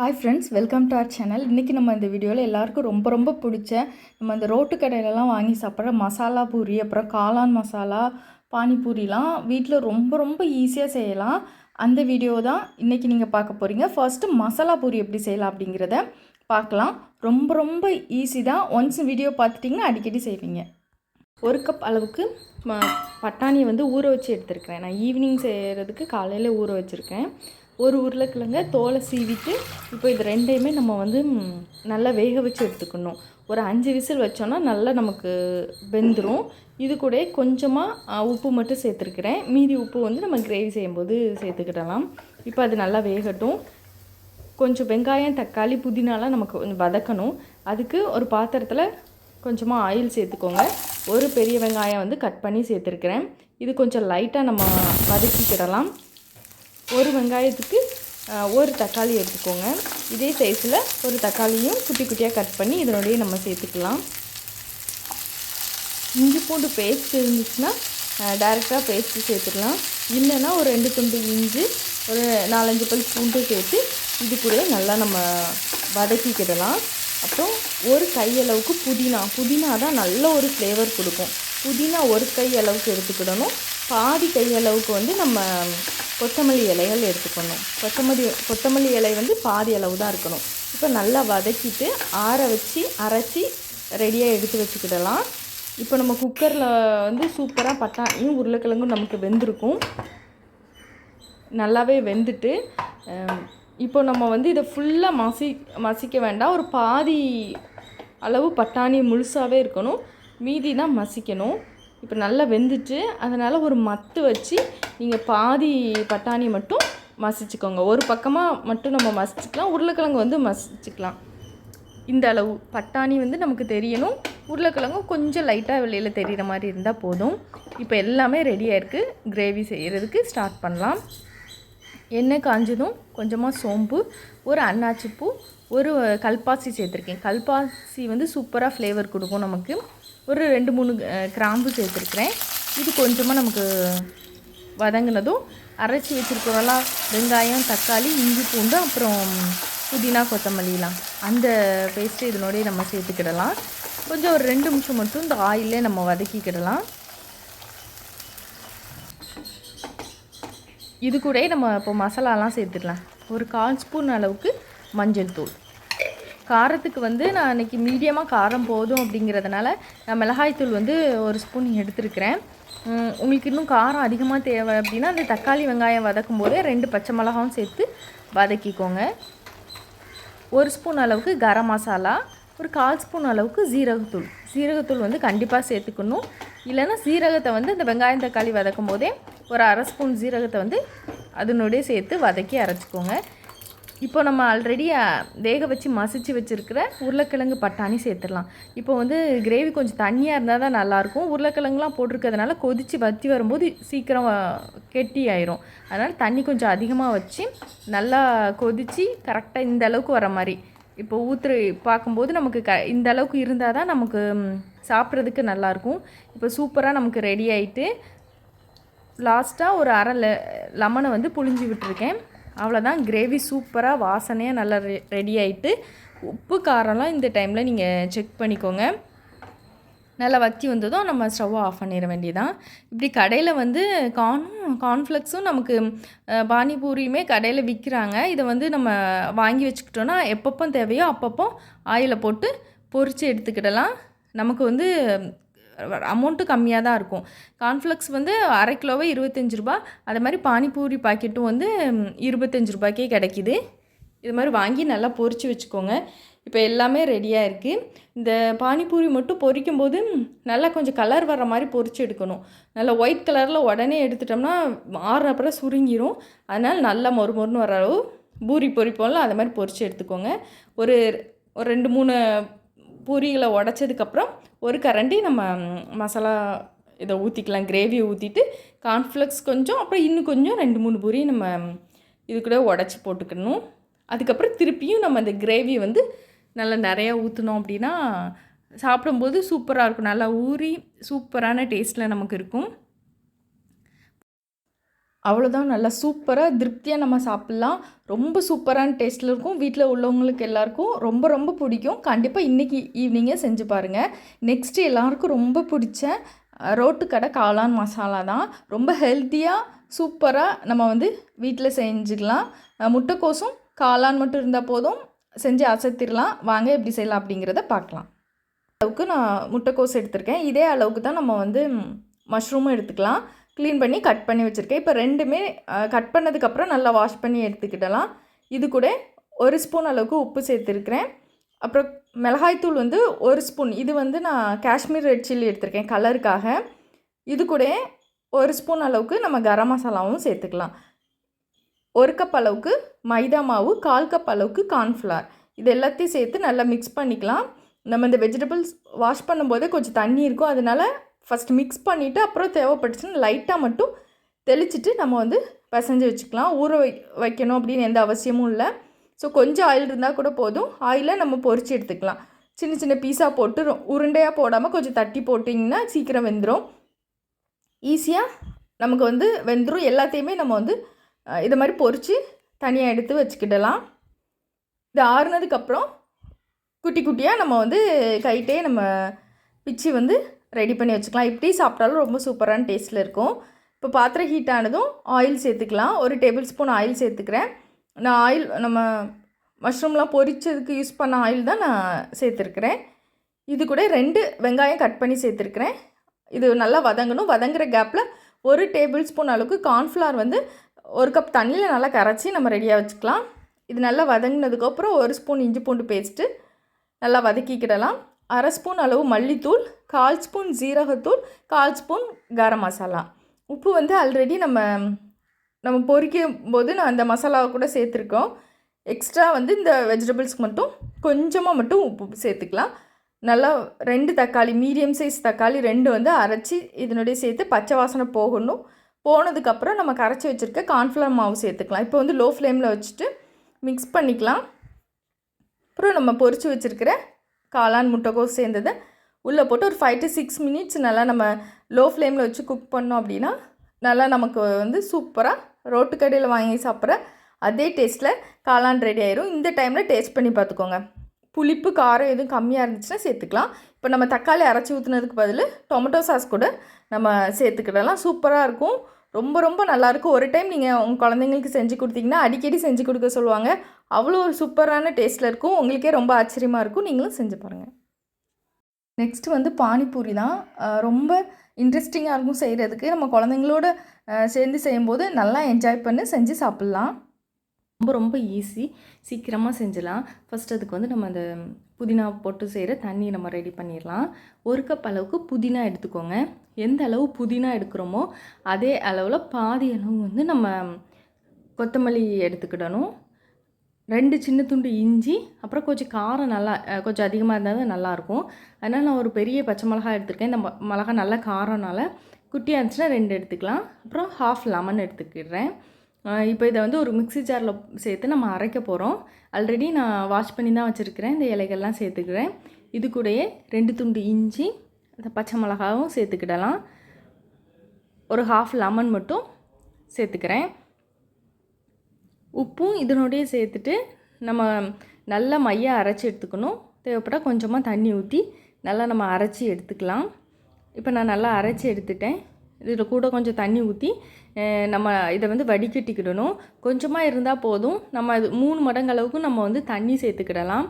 Hi friends, welcome to our channel. இன்றைக்கி நம்ம இந்த வீடியோவில் எல்லாருக்கும் ரொம்ப ரொம்ப பிடிச்ச நம்ம இந்த ரோட்டு கடையிலலாம் வாங்கி சாப்பிட்ற மசாலா பூரி, அப்புறம் காளான் மசாலா, பானிபூரிலாம் வீட்டில் ரொம்ப ரொம்ப ஈஸியாக செய்யலாம். அந்த வீடியோ தான் இன்றைக்கி நீங்கள் பார்க்க போகிறீங்க. ஃபர்ஸ்ட்டு மசாலா பூரி எப்படி செய்யலாம் அப்படிங்கிறத பார்க்கலாம். ரொம்ப ரொம்ப ஈஸி தான். ஒன்ஸ் வீடியோ பார்த்துட்டிங்கன்னா அடிக்கடி செய்வீங்க. 1 கப் அளவுக்கு பட்டாணியை ஊற வச்சு எடுத்துருக்கிறேன். நான் ஈவினிங் செய்கிறதுக்கு காலையில் ஊற வச்சுருக்கேன். ஒரு உருளைக்கிழங்க தோலை சீவிட்டு இப்போ இது ரெண்டையுமே நம்ம நல்லா வேக வச்சு எடுத்துக்கணும். ஒரு 5 விசில் வச்சோன்னா நல்லா நமக்கு வெந்துடும். இது கூட கொஞ்சமாக உப்பு மட்டும் சேர்த்துருக்கிறேன். மீதி உப்பு நம்ம கிரேவி செய்யும்போது சேர்த்துக்கிடலாம். இப்போ அது நல்லா வேகட்டும். கொஞ்சம் வெங்காயம், தக்காளி, புதினாலாம் நமக்கு கொஞ்சம் வதக்கணும். அதுக்கு ஒரு பாத்திரத்தில் கொஞ்சமாக ஆயில் சேர்த்துக்கோங்க. ஒரு பெரிய வெங்காயம் கட் பண்ணி சேர்த்துருக்கிறேன். இது கொஞ்சம் லைட்டாக நம்ம வதக்கிக்கிடலாம். ஒரு வெங்காயத்துக்கு ஒரு தக்காளி எடுத்துக்கோங்க. இதே சைஸில் ஒரு தக்காளியும் குட்டி குட்டியாக கட் பண்ணி இதனோடய நம்ம சேர்த்துக்கலாம். இஞ்சி பூண்டு பேஸ்ட் இருந்துச்சுன்னா டைரெக்டாக பேஸ்ட்டு சேர்த்துக்கலாம். இல்லைன்னா ஒரு 2 துண்டு இஞ்சி, ஒரு 4-5 பல் பூண்டு சேர்த்து இது கூட நல்லா நம்ம வதக்கிக்கிடலாம். அப்புறம் ஒரு கையளவுக்கு புதினா தான் நல்ல ஒரு ஃப்ளேவர் கொடுக்கும். புதினா ஒரு கை அளவுக்கு எடுத்துக்கிடணும். பாதி கையளவுக்கு நம்ம கொத்தமல்லி இலைகள் எடுத்துக்கணும். கொத்தமல்லி இலை பாதி அளவு தான் இருக்கணும். இப்போ நல்லா வதக்கிட்டு ஆற வச்சு அரைச்சி ரெடியாக எடுத்து வச்சுக்கிடலாம். இப்போ நம்ம குக்கரில் சூப்பராக பட்டாணியும் உருளைக்கிழங்கும் நமக்கு வெந்திருக்கும். நல்லாவே வெந்துட்டு இப்போ நம்ம இதை ஃபுல்லாக மசிக்க வேண்டாம். ஒரு பாதி அளவு பட்டாணி முழுசாகவே இருக்கணும், மீதி தான் மசிக்கணும். இப்போ நல்லா வெந்துட்டு அதனால் ஒரு மத்து வச்சு நீங்கள் பாதி பட்டாணி மட்டும் மசிச்சுக்கோங்க. ஒரு பக்கமாக மட்டும் நம்ம மசிச்சுக்கலாம். உருளைக்கிழங்கு மசிச்சுக்கலாம். இந்த அளவு பட்டாணி நமக்கு தெரியணும். உருளைக்கிழங்கும் கொஞ்சம் லைட்டாக வெளியில் தெரிகிற மாதிரி இருந்தால் போதும். இப்போ எல்லாமே ரெடியாக இருக்குது. கிரேவி செய்கிறதுக்கு ஸ்டார்ட் பண்ணலாம். எண்ணெய் காஞ்சதும் கொஞ்சமாக சோம்பு, ஒரு அன்னாச்சிப்பூ, ஒரு கல்பாசி சேர்த்துருக்கேன். கல்பாசி சூப்பராக ஃப்ளேவர் கொடுக்கும் நமக்கு. ஒரு 2-3 கிராம்பு சேர்த்துருக்குறேன். இது கொஞ்சமாக நமக்கு வதங்கினதும் அரைச்சி வச்சுருக்கிறோம்லாம் வெங்காயம், தக்காளி, இஞ்சி பூண்டு, அப்புறம் புதினா, கொத்தமல்லிலாம் அந்த பேஸ்ட்டு இதனோடய நம்ம சேர்த்துக்கிடலாம். கொஞ்சம் ஒரு 2 நிமிஷம் மட்டும் இந்த ஆயிலே நம்ம வதக்கிக்கிடலாம். இது கூட நம்ம இப்போ மசாலாலாம் சேர்த்துக்கலாம். ஒரு 1/4 ஸ்பூன் அளவுக்கு மஞ்சள் தூள். காரத்துக்கு நான் அன்றைக்கி மீடியமாக காரம் போதும் அப்படிங்கிறதுனால நான் மிளகாய்த்தூள் ஒரு ஸ்பூன் எடுத்துருக்கிறேன். உங்களுக்கு இன்னும் காரம் அதிகமாக தேவை அப்படின்னா அந்த தக்காளி வெங்காயம் வதக்கும் போதே 2 பச்சை மிளகாவும் சேர்த்து வதக்கிக்கோங்க. 1 ஸ்பூன் அளவுக்கு கரம் மசாலா, ஒரு 1/4 ஸ்பூன் அளவுக்கு ஜீரகத்தூள் கண்டிப்பாக சேர்த்துக்கணும். இல்லைன்னா சீரகத்தை இந்த வெங்காயம் தக்காளி வதக்கும் போதே ஒரு 1/2 ஸ்பூன் ஜீரகத்தை அதனுடைய சேர்த்து வதக்கி அரைச்சிக்கோங்க. இப்போ நம்ம ஆல்ரெடி வேக வச்சு மசிச்சு வச்சுருக்கிற உருளைக்கிழங்கு பட்டாணி சேர்த்துடலாம். இப்போ கிரேவி கொஞ்சம் தண்ணியாக இருந்தால் தான் நல்லாயிருக்கும். உருளைக்கிழங்குலாம் போட்டிருக்கிறதுனால கொதித்து வற்றி வரும்போது சீக்கிரம் கெட்டி ஆயிரும். அதனால் தண்ணி கொஞ்சம் அதிகமாக வச்சு நல்லா கொதித்து கரெக்டாக இந்த அளவுக்கு வர மாதிரி இப்போ பார்க்கும்போது நமக்கு இந்த அளவுக்கு இருந்தால் தான் நமக்கு சாப்பிட்றதுக்கு நல்லாயிருக்கும். இப்போ சூப்பராக நமக்கு ரெடி ஆகிட்டு லாஸ்ட்டாக ஒரு அரை லெமனை புழிஞ்சு விட்டுருக்கேன். அவ்வளோதான். கிரேவி சூப்பராக வாசனையாக நல்லா ரெடி ஆகிட்டு உப்பு காரம்லாம் இந்த டைமில் நீங்கள் செக் பண்ணிக்கோங்க. நல்லா வற்றி வந்ததும் நம்ம ஸ்டவ்வை ஆஃப் பண்ணிட வேண்டியதான். இப்படி கடையில் கார்ன்ஃப்ளெக்ஸும் நமக்கு பானிபூரியுமே கடையில் விற்கிறாங்க. இதை நம்ம வாங்கி வச்சுக்கிட்டோன்னா எப்பப்போ தேவையோ அப்பப்போ ஆயிலை போட்டு பொரித்து எடுத்துக்கிடலாம். நமக்கு அமௌண்ட்டு கம்மியாக தான் இருக்கும். கார்ன்ஃப்ளெக்ஸ் அரை கிலோவே 25 ரூபா. அதே மாதிரி பானிபூரி பாக்கெட்டும் 25 ரூபாய்க்கே கிடைக்கிது. இது மாதிரி வாங்கி நல்லா பொரித்து வச்சுக்கோங்க. இப்போ எல்லாமே ரெடியாக இருக்குது. இந்த பானிபூரி மட்டும் பொரிக்கும்போது நல்லா கொஞ்சம் கலர் வர்ற மாதிரி பொரித்து எடுக்கணும். நல்லா ஒயிட் கலரில் உடனே எடுத்துட்டோம்னா ஆறுன அப்புறம் சுருங்கிரும். அதனால் நல்லா மொறுமொறுன்னு வர அளவு பூரி பொரிப்போம்ல அது மாதிரி பொரித்து எடுத்துக்கோங்க. ஒரு 2-3 பூரிகளை உடச்சதுக்கப்புறம் ஒரு கரண்டி நம்ம மசாலா இதை ஊற்றிக்கலாம். கிரேவியை ஊற்றிட்டு கார்ன்ஃப்ளெக்ஸ் கொஞ்சம், அப்புறம் இன்னும் கொஞ்சம் 2-3 பூரி நம்ம இது கூட உடச்சி போட்டுக்கணும். அதுக்கப்புறம் திருப்பியும் நம்ம இந்த கிரேவி நல்லா நிறையா ஊற்றினோம் அப்படின்னா சாப்பிடும்போது சூப்பராக இருக்கும். நல்லா ஊறி சூப்பரான டேஸ்ட்டில் நமக்கு இருக்கும். அவ்வளோதான், நல்லா சூப்பராக திருப்தியாக நம்ம சாப்பிட்லாம். ரொம்ப சூப்பரான டேஸ்ட்டில் இருக்கும். வீட்டில் உள்ளவங்களுக்கு எல்லாருக்கும் ரொம்ப ரொம்ப பிடிக்கும். கண்டிப்பாக இன்றைக்கி ஈவினிங்கே செஞ்சு பாருங்கள். நெக்ஸ்ட்டு எல்லாருக்கும் ரொம்ப பிடிச்ச ரோட்டு கடை காளான் மசாலா தான். ரொம்ப ஹெல்த்தியாக சூப்பராக நம்ம வந்து வீட்டில் செஞ்சுக்கலாம். முட்டைக்கோசும் காளான் மட்டும் இருந்தால் போதும், செஞ்சு அசத்திடலாம். வாங்க எப்படி செய்யலாம் அப்படிங்கிறத பார்க்கலாம். அளவுக்கு நான் முட்டைக்கோஸ் எடுத்திருக்கேன். இதே அளவுக்கு தான் நம்ம வந்து மஷ்ரூமும் எடுத்துக்கலாம். க்ளீன் பண்ணி கட் பண்ணி வச்சுருக்கேன். இப்போ ரெண்டுமே கட் பண்ணதுக்கப்புறம் நல்லா வாஷ் பண்ணி எடுத்துக்கிடலாம். இது கூட 1 ஸ்பூன் அளவுக்கு உப்பு சேர்த்துருக்கிறேன். அப்புறம் மிளகாய்த்தூள் வந்து 1 ஸ்பூன். இது வந்து நான் காஷ்மீர் ரெட் சில்லி எடுத்திருக்கேன் கலருக்காக. இது கூட 1 ஸ்பூன் அளவுக்கு நம்ம கரம் மசாலாவும் சேர்த்துக்கலாம். 1 கப் அளவுக்கு மைதா மாவு, 1/4 கப் அளவுக்கு கார்ன்ஃப்ளவர். இது எல்லாத்தையும் சேர்த்து நல்லா மிக்ஸ் பண்ணிக்கலாம். நம்ம இந்த வெஜிடபிள்ஸ் வாஷ் பண்ணும்போதே கொஞ்சம் தண்ணி இருக்கும், அதனால் ஃபஸ்ட் மிக்ஸ் பண்ணிவிட்டு அப்புறம் தேவைப்பட்டுச்சுன்னா லைட்டாக மட்டும் தெளிச்சிட்டு நம்ம வந்து பிசைஞ்சு வச்சுக்கலாம். ஊற வைக்கணும் அப்படின்னு எந்த அவசியமும் இல்லை. ஸோ கொஞ்சம் ஆயில் இருந்தால் கூட போதும். ஆயிலை நம்ம பொரிச்சு எடுத்துக்கலாம். சின்ன சின்ன பீஸாக போட்டு உருண்டையாக போடாமல் கொஞ்சம் தட்டி போட்டிங்கன்னா சீக்கிரம் வெந்துடும். ஈஸியாக நமக்கு வந்து வெந்துடும். எல்லாத்தையுமே நம்ம வந்து இதை மாதிரி பொரித்து தனியாக எடுத்து வச்சுக்கிடலாம். இது ஆறுனதுக்கப்புறம் குட்டி குட்டியாக நம்ம வந்து கைட்டே நம்ம பிச்சு வந்து ரெடி பண்ணி வச்சுக்கலாம். இப்படி சாப்பிட்டாலும் ரொம்ப சூப்பரான டேஸ்ட்டில் இருக்கும். இப்போ பாத்திரம் ஹீட் ஆனதும் ஆயில் சேர்த்துக்கலாம். 1 டேபிள் ஸ்பூன் ஆயில் சேர்த்துக்கிறேன். நான் ஆயில் நம்ம மஷ்ரூம்லாம் பொரிச்சதுக்கு யூஸ் பண்ண ஆயில் தான் நான் சேர்த்துருக்குறேன். இது கூட 2 வெங்காயம் கட் பண்ணி சேர்த்துருக்குறேன். இது நல்லா வதங்கணும். வதங்குற கேப்பில் 1 டேபிள் ஸ்பூன் அளவுக்கு கார்ன்ஃப்ளவர் வந்து 1 கப் தண்ணியில் நல்லா கரைச்சி நம்ம ரெடியாக வச்சுக்கலாம். இது நல்லா வதங்கினதுக்கப்புறம் 1 ஸ்பூன் இஞ்சி பூண்டு பேஸ்ட்டு நல்லா வதக்கிக்கிடலாம். 1/2 ஸ்பூன் அளவு மல்லித்தூள், 1/4 ஸ்பூன் ஜீரகத்தூள், 1/4 ஸ்பூன் கரம் மசாலா. உப்பு வந்து ஆல்ரெடி நம்ம பொரிக்கும் போது நான் அந்த மசாலாவை கூட சேர்த்துருக்கோம். எக்ஸ்ட்ரா வந்து இந்த வெஜிடபிள்ஸ்க்கு மட்டும் கொஞ்சமாக மட்டும் உப்பு சேர்த்துக்கலாம். நல்லா 2 தக்காளி, மீடியம் சைஸ் தக்காளி 2 வந்து அரைச்சி இதனுடைய சேர்த்து பச்சை வாசனை போகணும். போனதுக்கப்புறம் நம்ம கரைச்சி வச்சுருக்க கார்ன்ஃப்ளவர் மாவு சேர்த்துக்கலாம். இப்போ வந்து லோ ஃப்ளேமில் வச்சுட்டு மிக்ஸ் பண்ணிக்கலாம். அப்புறம் நம்ம பொரித்து வச்சுருக்கிற காளான் முட்டைக்கோஸ் சேர்ந்ததை உள்ளே போட்டு ஒரு 5 to 6 மினிட்ஸ் நல்லா நம்ம லோ ஃப்ளேமில் வச்சு குக் பண்ணோம் அப்படின்னா நல்லா நமக்கு வந்து சூப்பராக ரோட்டு கடையில் வாங்கி சாப்பிட்ற அதே டேஸ்ட்டில் காளான் ரெடி ஆயிரும். இந்த டைமில் டேஸ்ட் பண்ணி பார்த்துக்கோங்க. புளிப்பு காரம் எதுவும் கம்மியாக இருந்துச்சுன்னா சேர்த்துக்கலாம். இப்போ நம்ம தக்காளி அரைச்சி ஊற்றுனதுக்கு பதில் டொமேட்டோ சாஸ் கூட நம்ம சேர்த்துக்கிடலாம். சூப்பராக இருக்கும். ரொம்ப ரொம்ப நல்லாயிருக்கும். ஒரு டைம் நீங்கள் உங்கள் குழந்தைங்களுக்கு செஞ்சு கொடுத்தீங்கன்னா அடிக்கடி செஞ்சு கொடுக்க சொல்லுவாங்க. அவ்வளோ ஒரு சூப்பரான டேஸ்ட்டில் இருக்கும். உங்களுக்கே ரொம்ப ஆச்சரியமாக இருக்கும். நீங்களும் செஞ்சு பாருங்கள். நெக்ஸ்ட்டு வந்து பானிபூரி தான். ரொம்ப இன்ட்ரெஸ்டிங்காக இருக்கும் செய்கிறதுக்கு. நம்ம குழந்தைங்களோட சேர்ந்து செய்யும்போது நல்லா என்ஜாய் பண்ணி செஞ்சு சாப்பிட்லாம். ரொம்ப ரொம்ப ஈஸி, சீக்கிரமாக செஞ்சிடலாம். ஃபஸ்ட் அதுக்கு வந்து நம்ம அந்த புதினா போட்டு செய்கிற தண்ணி நம்ம ரெடி பண்ணிடலாம். 1 கப் அளவுக்கு புதினா எடுத்துக்கோங்க. எந்த அளவு புதினா எடுக்கிறோமோ அதே அளவில் பாதி அளவு வந்து நம்ம கொத்தமல்லி எடுத்துக்கிடணும். 2 சின்ன துண்டு இஞ்சி, அப்புறம் கொஞ்சம் காரம் நல்லா கொஞ்சம் அதிகமாக இருந்தால் தான் நல்லாயிருக்கும். அதனால் நான் ஒரு பெரிய பச்சை மிளகாய் எடுத்துருக்கேன். இந்த மிளகா நல்லா காரம்னால குட்டியாக இருந்துச்சுன்னா 2 எடுத்துக்கலாம். அப்புறம் 1/2 லெமன் எடுத்துக்கிடுறேன். இப்போ இதை வந்து ஒரு மிக்ஸி ஜாரில் சேர்த்து நம்ம அரைக்க போகிறோம். ஆல்ரெடி நான் வாஷ் பண்ணி தான் வச்சுருக்கிறேன். இந்த இலைகள்லாம் சேர்த்துக்கிறேன். இது கூடயே 2 துண்டு இஞ்சி, இந்த பச்சை மிளகாவும் சேர்த்துக்கிடலாம். ஒரு 1/2 லெமன் மட்டும் சேர்த்துக்கிறேன். உப்பும் இதனுடைய சேர்த்துட்டு நம்ம நல்லா மையாக அரைச்சி எடுத்துக்கணும். தேவைப்பட கொஞ்சமாக தண்ணி ஊற்றி நல்லா நம்ம அரைச்சி எடுத்துக்கலாம். இப்போ நான் நல்லா அரைச்சி எடுத்துட்டேன். இதில் கூட கொஞ்சம் தண்ணி ஊற்றி நம்ம இதை வந்து வடிகட்டிக்கிடணும். கொஞ்சமாக இருந்தால் போதும். நம்ம அது 3 மடங்கு அளவுக்கு நம்ம வந்து தண்ணி சேர்த்துக்கிடலாம்.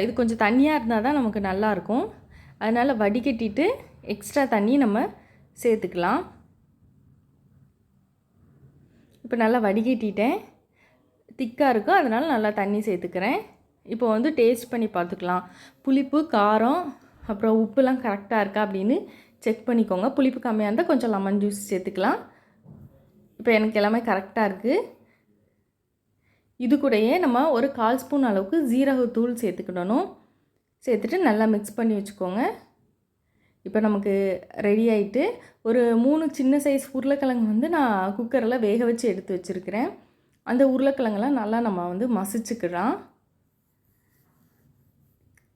இது கொஞ்சம் தண்ணியாக இருந்தால் தான் நமக்கு நல்லாயிருக்கும். அதனால் வடிகட்டிட்டு எக்ஸ்ட்ரா தண்ணி நம்ம சேர்த்துக்கலாம். இப்போ நல்லா வடிகட்டிட்டேன். திக்காக இருக்கும், அதனால் நல்லா தண்ணி சேர்த்துக்கிறேன். இப்போ வந்து டேஸ்ட் பண்ணி பார்த்துக்கலாம். புளிப்பு, காரம், அப்புறம் உப்புலாம் கரெக்டாக இருக்கா அப்படின்னு செக் பண்ணிக்கோங்க. புளிப்பு கம்மியாக இருந்தால் கொஞ்சம் லெமன் ஜூஸ் சேர்த்துக்கலாம். இப்போ எனக்கு எல்லாமே கரெக்டாக இருக்குது. இது கூடயே நம்ம ஒரு 1/4 ஸ்பூன் அளவுக்கு ஜீரகத்தூள் சேர்த்துக்கிடணும். சேர்த்துட்டு நல்லா மிக்ஸ் பண்ணி வச்சுக்கோங்க. இப்போ நமக்கு ரெடி ஆகிட்டு ஒரு 3 சின்ன சைஸ் உருளைக்கிழங்கு வந்து நான் குக்கரில் வேக வச்சு எடுத்து வச்சுருக்கிறேன். அந்த உருளைக்கிழங்கெல்லாம் நல்லா நம்ம வந்து மசிச்சுக்கலாம்.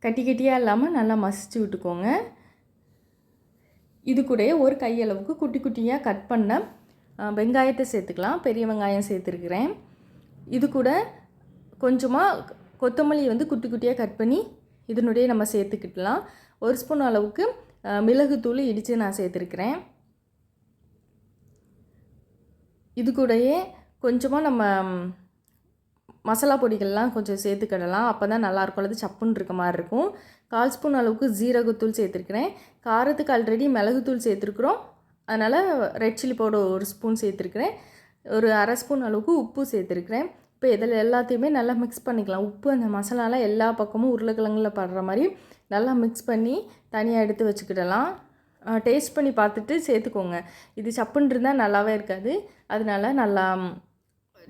கட்டி கட்டியாக இல்லாமல் நல்லா மசிச்சு விட்டுக்கோங்க. இது கூட ஒரு கையளவுக்கு குட்டி குட்டியாக கட் பண்ண வெங்காயத்தை சேர்த்துக்கலாம். பெரிய வெங்காயம் சேர்த்துருக்கிறேன். இது கூட கொஞ்சமாக கொத்தமல்லி வந்து குட்டி குட்டியாக கட் பண்ணி இதனுடைய நம்ம சேர்த்துக்கிட்டலாம். 1 ஸ்பூன் அளவுக்கு மிளகுத்தூள் இடித்து நான் சேர்த்துருக்கிறேன். இது கூடயே கொஞ்சமாக நம்ம மசாலா பொடிகள்லாம் கொஞ்சம் சேர்த்துக்கிடலாம். அப்போ தான் நல்லாயிருக்கும். அல்லது சப்புன்னு இருக்க மாதிரி இருக்கும். 1/4 ஸ்பூன் அளவுக்கு ஜீரகத்தூள் சேர்த்துருக்கிறேன். காரத்துக்கு ஆல்ரெடி மிளகுத்தூள் சேர்த்துருக்குறோம். அதனால் ரெட் சில்லி பவுடர் 1 ஸ்பூன் சேர்த்துருக்கிறேன். ஒரு 1/2 ஸ்பூன் அளவுக்கு உப்பு சேர்த்துருக்கிறேன். இப்போ இதில் எல்லாத்தையுமே நல்லா மிக்ஸ் பண்ணிக்கலாம். உப்பு அந்த மசாலாலாம் எல்லா பக்கமும் உருளைக்கிழங்குல படுற மாதிரி நல்லா மிக்ஸ் பண்ணி தனியாக எடுத்து வச்சுக்கிடலாம். டேஸ்ட் பண்ணி பார்த்துட்டு சேர்த்துக்கோங்க. இது சப்புன்னு இருந்தால் நல்லாவே இருக்காது. அதனால நல்லா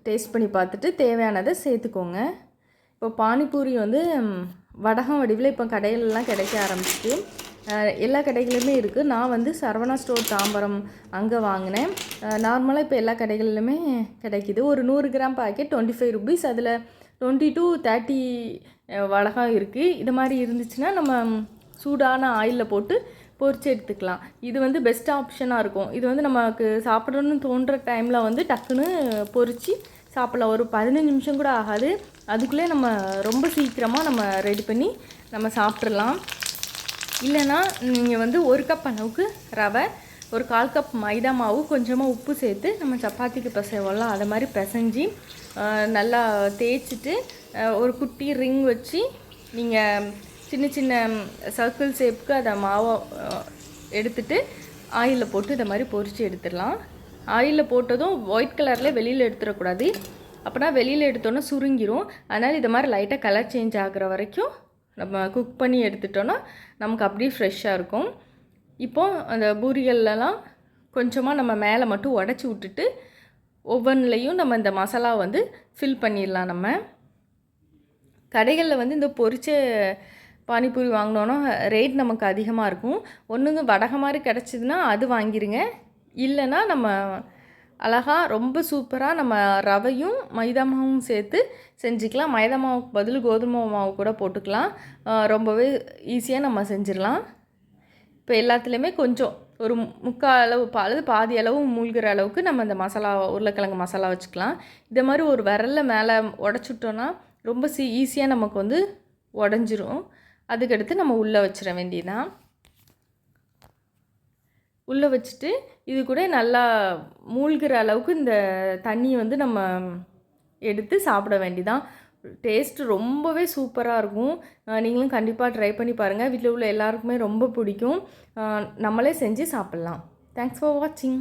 டேஸ்ட் பண்ணி பார்த்துட்டு தேவையானதை சேர்த்துக்கோங்க. இப்போ பானிபூரி வந்து வடகம் வடிவில் இப்போ கடையிலலாம் கிடைக்க ஆரம்பிச்சிட்டு எல்லா கடைகளிலுமே இருக்குது. நான் வந்து சரவணா ஸ்டோர் தாம்பரம் அங்கே வாங்கினேன். நார்மலாக இப்போ எல்லா கடைகளிலுமே கிடைக்கிது. ஒரு 100 கிராம் பாக்கெட் 25 ருபீஸ். அதில் 20 to 30 வடகம் இருக்குது. இது மாதிரி இருந்துச்சுன்னா நம்ம சூடான ஆயிலில் போட்டு பொரிச்சு எடுத்துக்கலாம். இது வந்து பெஸ்ட் ஆப்ஷனாக இருக்கும். இது வந்து நமக்கு சாப்பிடணும்னு தோன்ற டைமில் வந்து டக்குன்னு பொரித்து சாப்பிட்லாம். ஒரு 15 நிமிஷம் கூட ஆகாது. அதுக்குள்ளே நம்ம ரொம்ப சீக்கிரமாக நம்ம ரெடி பண்ணி நம்ம சாப்பிட்றலாம். இல்லைன்னா நீங்கள் வந்து 1 கப் அளவுக்கு ரவை, ஒரு 1/4 கப் மைதா மாவு, கொஞ்சமாக உப்பு சேர்த்து நம்ம சப்பாத்திக்கு பிசைவோம்லாம் அதை மாதிரி பிசைஞ்சி நல்லா தேய்ச்சிட்டு ஒரு குட்டி ரிங் வச்சு நீங்கள் சின்ன சின்ன சர்க்கிள் ஷேப்புக்கு அதை மாவை எடுத்துகிட்டு ஆயிலில் போட்டு இதை மாதிரி பொரித்து எடுத்துடலாம். ஆயிலில் போட்டதும் ஒயிட் கலரில் வெளியில் எடுத்துடக்கூடாது. அப்போனா வெளியில் எடுத்தோன்னா சுருங்கிரும். அதனால் இதை மாதிரி லைட்டாக கலர் சேஞ்ச் ஆகிற வரைக்கும் நம்ம குக் பண்ணி எடுத்துட்டோன்னா நமக்கு அப்படியே ஃப்ரெஷ்ஷாக இருக்கும். இப்போது அந்த பூரிகள்லாம் கொஞ்சமாக நம்ம மேலே மட்டும் உடச்சி விட்டுட்டு ஒவ்வொன்றுலையும் நம்ம இந்த மசாலா வந்து ஃபில் பண்ணிடலாம். நம்ம கடைகளில் வந்து இந்த பொரிச்ச பானிபூரி வாங்கினோன்னா ரேட் நமக்கு அதிகமாக இருக்கும். ஒன்றுங்க வடகம் மாதிரி கிடச்சிதுன்னா அது வாங்கிடுங்க. இல்லைன்னா நம்ம அழகாக ரொம்ப சூப்பராக நம்ம ரவையும் மைதா மாவும் சேர்த்து செஞ்சுக்கலாம். மைதா மாவுக்கு பதில் கோதுமை மாவு கூட போட்டுக்கலாம். ரொம்பவே ஈஸியாக நம்ம செஞ்சிடலாம். இப்போ எல்லாத்துலேயுமே கொஞ்சம் ஒரு 3/4 அளவு அல்லது பாதி அளவு மூழ்கிற அளவுக்கு நம்ம இந்த மசாலா உருளைக்கிழங்கு மசாலா வச்சுக்கலாம். இதை மாதிரி ஒரு விரலில் மேலே உடச்சுட்டோன்னா ரொம்ப ஈஸியாக நமக்கு வந்து உடஞ்சிரும். அதுக்கடுத்து நம்ம உள்ளே வச்சிட வேண்டியதான். உள்ளே வச்சுட்டு இது கூட நல்லா மூழ்கிற அளவுக்கு இந்த தண்ணியை வந்து நம்ம எடுத்து சாப்பிட வேண்டியதான். டேஸ்ட்டு ரொம்பவே சூப்பராக இருக்கும். நீங்களும் கண்டிப்பாக ட்ரை பண்ணி பாருங்கள். வீட்டில் உள்ள எல்லாருக்குமே ரொம்ப பிடிக்கும். நம்மளே செஞ்சு சாப்பிட்லாம். தேங்க்ஸ் ஃபார் வாட்சிங்.